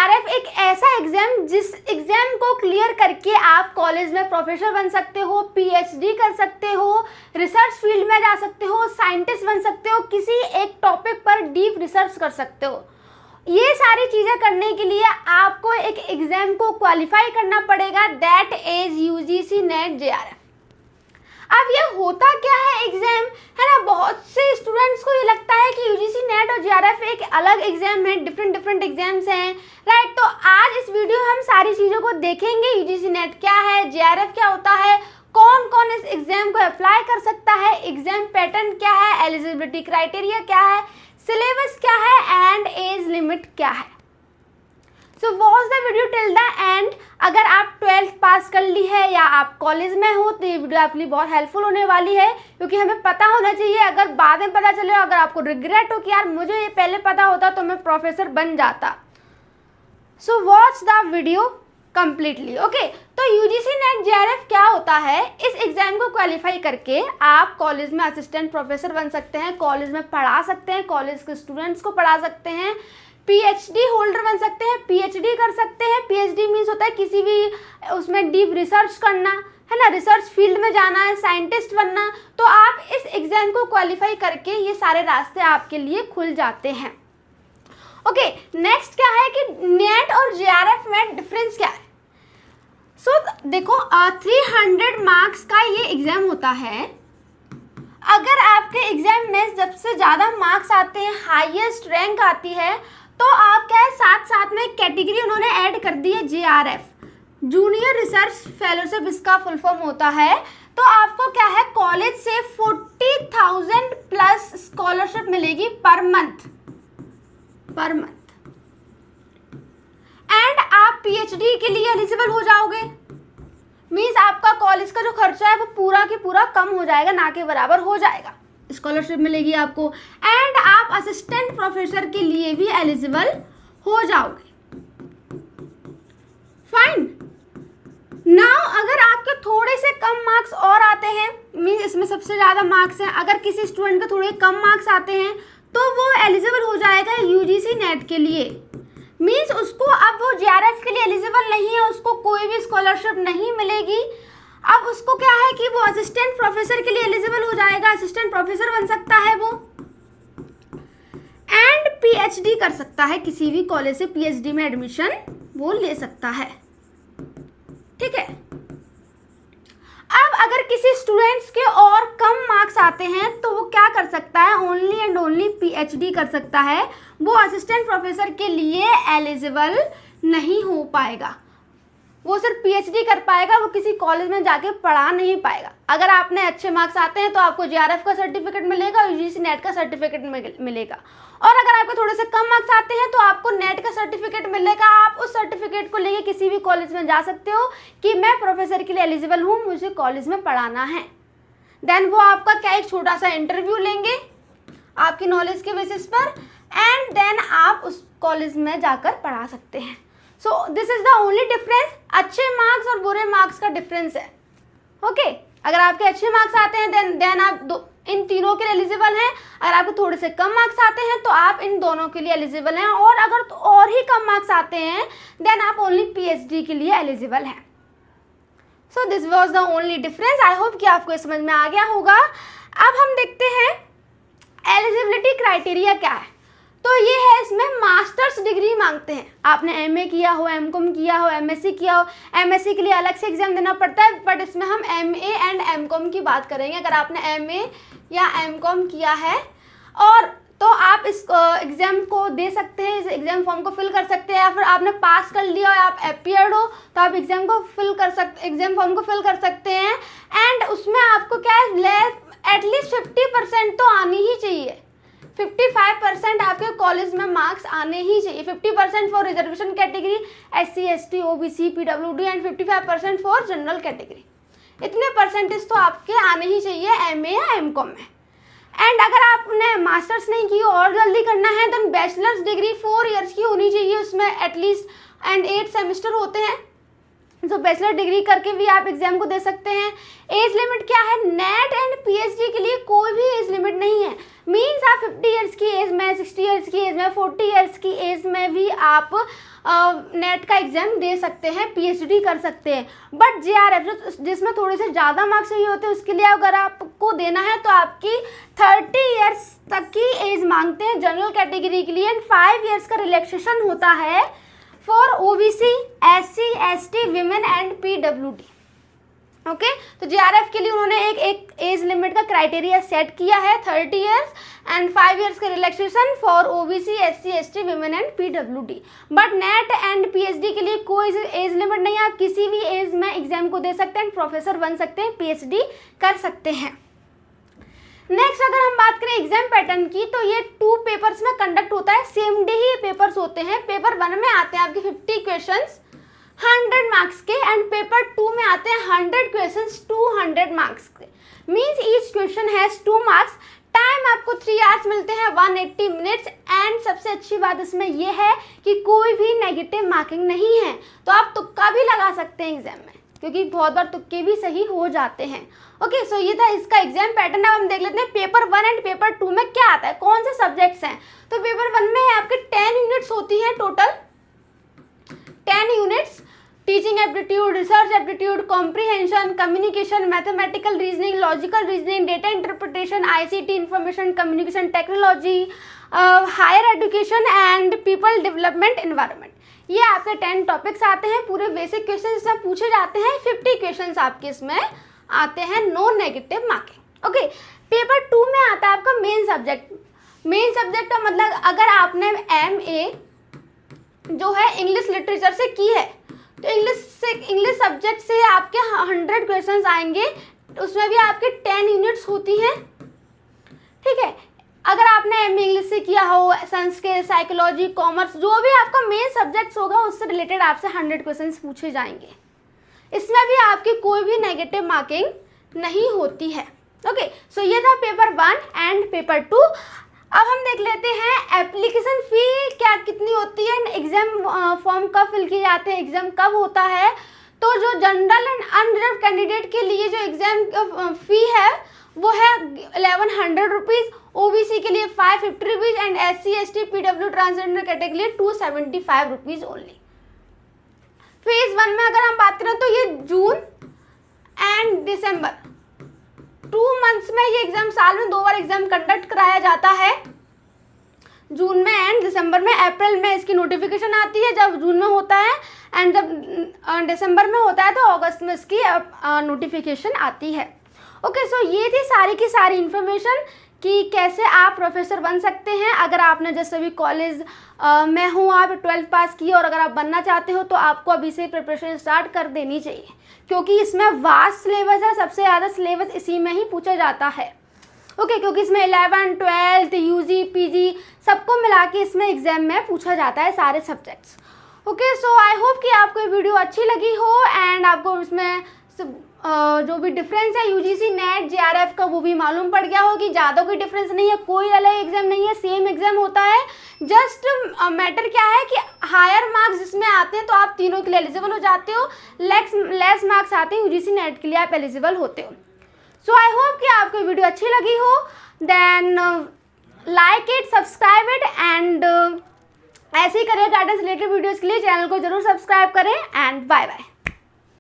JRF एक ऐसा exam जिस एग्जाम को क्लियर करके आप कॉलेज में प्रोफेसर बन सकते हो, पीएचडी कर सकते हो, रिसर्च फील्ड में जा सकते हो, साइंटिस्ट बन सकते हो, किसी एक टॉपिक पर डीप रिसर्च कर सकते हो। ये सारी चीज़ें करने के लिए आपको एक एग्जाम को क्वालिफाई करना पड़ेगा, that is UGC net JRF. अब ये होता क्या है एग्जाम, है ना। बहुत से स्टूडेंट्स को ये लगता है कि यूजीसी नेट और जेआरएफ एक अलग एग्जाम है, डिफरेंट एग्जाम्स हैं, राइट। तो आज इस वीडियो में हम सारी चीज़ों को देखेंगे। यूजीसी नेट क्या है, जेआरएफ क्या होता है, कौन कौन इस एग्जाम को अप्लाई कर सकता है, एग्जाम पैटर्न क्या है, एलिजिबिलिटी क्राइटेरिया क्या है, सिलेबस क्या है एंड एज लिमिट क्या है। So watch the video till the end. अगर आप 12th पास कर ली है या आप कॉलेज में हो तो ये वीडियो आपके लिए बहुत हेल्पफुल होने वाली है, क्योंकि हमें पता होना चाहिए। अगर बाद में पता चले, अगर आपको रिग्रेट हो कि यार मुझे ये पहले पता होता तो मैं प्रोफेसर बन जाता। So watch the video completely, okay. तो यूजीसी नेट जेआरएफ क्या होता है, इस एग्जाम को क्वालिफाई करके आप कॉलेज में असिस्टेंट प्रोफेसर बन सकते हैं, कॉलेज में पढ़ा सकते हैं, कॉलेज के स्टूडेंट्स को पढ़ा सकते हैं, पीएचडी होल्डर बन सकते हैं, पीएचडी कर सकते हैं। पीएचडी मीन्स होता है किसी भी उसमें डीप रिसर्च करना, है ना, रिसर्च फील्ड में जाना है, साइंटिस्ट बनना। तो आप इस एग्जाम को क्वालिफाई करके ये सारे रास्ते आपके लिए खुल जाते हैं, ओके। नेक्स्ट क्या है कि नेट और जेआरएफ में डिफरेंस क्या है। सो देखो 300 मार्क्स का ये एग्जाम होता है। अगर आपके एग्जाम में सबसे ज़्यादा मार्क्स आते हैं, हाईएस्ट रैंक आती है, तो आप क्या है साथ साथ में कैटेगरी उन्होंने ऐड कर दी है जेआरएफ, जूनियर रिसर्च फेलोशिप इसका फुल फॉर्म होता है। तो आपको क्या है कॉलेज से 40,000 प्लस स्कॉलरशिप मिलेगी पर मंथ एंड आप पीएचडी के लिए एलिजिबल हो जाओगे। मीन्स आपका कॉलेज का जो खर्चा है वो पूरा की पूरा कम हो जाएगा, ना के बराबर हो जाएगा, स्कॉलरशिप मिलेगी आपको एंड आप असिस्टेंट प्रोफेसर के लिए भी एलिजिबल हो जाओगे। फाइन। नाउ अगर आपके थोड़े से कम मार्क्स और आते हैं, मीन्स इसमें सबसे ज़्यादा मार्क्स हैं, अगर किसी स्टूडेंट के थोड़े कम मार्क्स आते हैं तो वो एलिजिबल हो जाएगा यूजीसी नेट के लिए। मीन्स उसको अब वो जेआरएफ के लिए एलिजिबल नहीं है, उसको कोई भी स्कॉलरशिप नहीं मिलेगी। अब उसको क्या है कि वो असिस्टेंट प्रोफेसर के लिए एलिजिबल हो जाएगा, असिस्टेंट प्रोफेसर बन सकता है वो एंड पीएचडी कर सकता है, किसी भी कॉलेज से पीएचडी में एडमिशन वो ले सकता है, ठीक है। अब अगर किसी स्टूडेंट्स के और कम मार्क्स आते हैं तो वो क्या कर सकता है, ओनली एंड ओनली पीएचडी कर सकता है, वो असिस्टेंट प्रोफेसर के लिए एलिजिबल नहीं हो पाएगा, वो सिर्फ पीएचडी कर पाएगा, वो किसी कॉलेज में जाके पढ़ा नहीं पाएगा। अगर आपने अच्छे मार्क्स आते हैं तो आपको जेआरएफ का सर्टिफिकेट मिलेगा, यूजीसी नेट का सर्टिफिकेट मिलेगा, और अगर आपके थोड़े से कम मार्क्स आते हैं तो आपको नेट का सर्टिफिकेट मिलेगा। आप उस सर्टिफिकेट को लेके किसी भी कॉलेज में जा सकते हो कि मैं प्रोफेसर के लिए एलिजिबल हूँ, मुझे कॉलेज में पढ़ाना है। देन वो आपका क्या एक छोटा सा इंटरव्यू लेंगे आपकी नॉलेज के बेसिस पर एंड देन आप उस कॉलेज में जाकर पढ़ा सकते हैं। So this is the only difference, अच्छे मार्क्स और बुरे मार्क्स का डिफरेंस है, ओके। अगर आपके अच्छे मार्क्स आते हैं देन आप इन तीनों के लिए एलिजिबल हैं, अगर आपको थोड़े से कम मार्क्स आते हैं तो आप इन दोनों के लिए एलिजिबल हैं, और अगर तो और ही कम मार्क्स आते हैं देन आप ओनली पीएचडी के लिए एलिजिबल हैं। So this was the only difference. I hope कि आपको समझ में आ गया होगा। अब हम देखते हैं एलिजिबिलिटी क्राइटेरिया क्या है। तो ये है, इसमें मास्टर्स डिग्री मांगते हैं, आपने एमए किया हो, एमकॉम किया हो, एमएससी किया हो। एमएससी के लिए अलग से एग्जाम देना पड़ता है, बट इसमें हम एमए एंड एमकॉम की बात करेंगे। अगर आपने एमए या एमकॉम किया है और तो आप इस एग्ज़ाम को दे सकते हैं, इस एग्ज़ाम फॉर्म को फिल कर सकते हैं, या फिर आपने पास कर लिया और आप अपीयर्ड हो तो आप एग्ज़ाम फॉर्म को फिल कर सकते हैं। एंड उसमें आपको क्या है, एटलीस्ट 50% तो आनी ही चाहिए, 55% आपके कॉलेज में मार्क्स आने ही चाहिए। 50% for reservation category, SC ST OBC PWD and 55% for general category. इतने परसेंटेज तो आपके आने ही चाहिए एमए या एमकॉम में। एंड अगर आपने मास्टर्स नहीं की और जल्दी करना है तो बैचलर्स डिग्री 4 इयर्स की होनी चाहिए, उसमें एटलीस्ट एंड 8 सेमेस्टर होते हैं। तो बैचलर डिग्री करके भी आप एग्जाम को दे सकते हैं। एज लिमिट क्या है, नेट एंड पीएचडी के लिए कोई भी एज लिमिट नहीं है। मीन्स आप 50 इयर्स की एज में, 60 इयर्स की एज में, 40 इयर्स की एज में भी आप नेट का एग्ज़ाम दे सकते हैं, पीएचडी कर सकते हैं। बट जेआरएफ जिसमें थोड़े से ज़्यादा मार्क्स चाहिए होते हैं, उसके लिए अगर आपको देना है तो आपकी 30 ईयर्स तक की एज मांगते हैं जनरल कैटेगरी के लिए, एंड 5 ईयर्स का रिलैक्सेशन होता है for OBC, SC, ST, women and PWD. Okay, तो जेआरएफ के लिए उन्होंने एक एज लिमिट का क्राइटेरिया सेट किया है 30 इयर्स एंड 5 इयर्स का relaxation for OBC, SC, ST, women and PWD. But net and PhD के लिए कोई एज लिमिट नहीं है, आप किसी भी एज में एग्जाम को दे सकते हैं, प्रोफेसर बन सकते हैं, पीएचडी कर सकते हैं। नेक्स्ट अगर हम बात करें एग्जाम पैटर्न की, तो ये 2 पेपर्स में कंडक्ट होता है, सेम डे ही पेपर्स होते हैं। पेपर 1 में आते हैं आपके 50 क्वेश्चंस 100 मार्क्स के, एंड पेपर 2 में आते हैं 100 क्वेश्चंस 200 मार्क्स के। Means each question has 2 marks. Time आपको 3 आवर्स मिलते हैं, 180 मिनट्स। एंड सबसे अच्छी बात इसमें यह है कि कोई भी नेगेटिव मार्किंग नहीं है, तो आप तुक्का भी लगा सकते हैं एग्जाम में, क्योंकि बहुत बार तुक्के भी सही हो जाते हैं। ओके, सो ये था इसका एग्जाम पैटर्न। अब हम देख लेते हैं पेपर 1 एंड पेपर 2 में क्या आता है, कौन से सब्जेक्ट्स हैं। तो पेपर 1 में आपके 10 यूनिट्स होती हैं, total 10 units. Teaching aptitude, research aptitude, comprehension, communication, mathematical reasoning, logical reasoning, data interpretation, ICT, information communication technology, higher education and people development environment. ये आपके 10 टॉपिक्स आते हैं। पूरे बेसिक क्वेश्चन इसमें पूछे जाते हैं। 50 क्वेश्चन आपके इसमें आते हैं, no negative marking. Okay, paper 2 में आता है आपका मेन सब्जेक्ट। मेन सब्जेक्ट का मतलब अगर आपने MA जो है इंग्लिश लिटरेचर से की है, तो इंग्लिश सब्जेक्ट से आपके 100 क्वेश्चंस आएंगे, उसमें भी आपके 10 यूनिट्स होती हैं। ठीक है, अगर आपने MA इंग्लिश से किया हो, संस्कृत, साइकोलॉजी, कॉमर्स, जो भी आपका मेन सब्जेक्ट्स होगा उससे रिलेटेड आपसे 100 क्वेश्चंस पूछे जाएंगे। इसमें भी आपकी कोई भी नेगेटिव मार्किंग नहीं होती है। ओके, सो ये था पेपर 1 एंड पेपर 2। अब हम देख लेते हैं एप्लीकेशन फ़ी क्या कितनी होती है, एग्ज़ाम फॉर्म कब फिल किए जाते हैं, एग्ज़ाम कब होता है। तो जो जनरल एंड अनरिजर्व कैंडिडेट के लिए जो एग्ज़ाम फ़ी है वो है 1100 रुपीज़, ओबीसी के लिए 550 rupees and SC, ST, PW transgender category के लिए 275 रुपीज़ ओनली। फेज़ 1 में अगर हम बात करें तो ये जून एंड दिसंबर 2 मंथ्स में ये एग्जाम, साल में 2 बार एग्जाम कंडक्ट कराया जाता है, जून में एंड दिसंबर में। अप्रैल में इसकी नोटिफिकेशन आती है जब जून में होता है, एंड जब दिसंबर में होता है तो अगस्त में इसकी नोटिफिकेशन आती है। ओके, सो ये थी सारी की सारी इन्फॉर्मेशन कि कैसे आप प्रोफेसर बन सकते हैं। अगर आपने जैसे अभी कॉलेज में हो, आप 12th पास किए और अगर आप बनना चाहते हो तो आपको अभी से प्रिपरेशन स्टार्ट कर देनी चाहिए, क्योंकि इसमें वास्ट सिलेबस है, सबसे ज़्यादा सिलेबस इसी में ही पूछा जाता है। ओके, क्योंकि इसमें 11th, 12th, UG, PG सबको मिला के इसमें एग्जाम में पूछा जाता है, सारे subjects. Okay, so I hope कि आपको ये वीडियो अच्छी लगी हो एंड आपको इसमें जो भी डिफरेंस है UGC नेट JRF का वो भी मालूम पड़ गया हो कि ज़्यादा कोई डिफरेंस नहीं है, कोई अलग एग्जाम नहीं है, सेम एग्जाम होता है। जस्ट मैटर क्या है कि हायर मार्क्स जिसमें आते हैं तो आप तीनों के लिए एलिजिबल हो जाते हो, लेस मार्क्स आते हैं UGC नेट के लिए आप एलिजिबल होते हो। सो आई होप कि आपको वीडियो अच्छी लगी हो, then like it, subscribe it and ऐसे ही करियर गाइडेंस रिलेटेड वीडियोज़ के लिए चैनल को जरूर सब्सक्राइब करें एंड बाय बाय।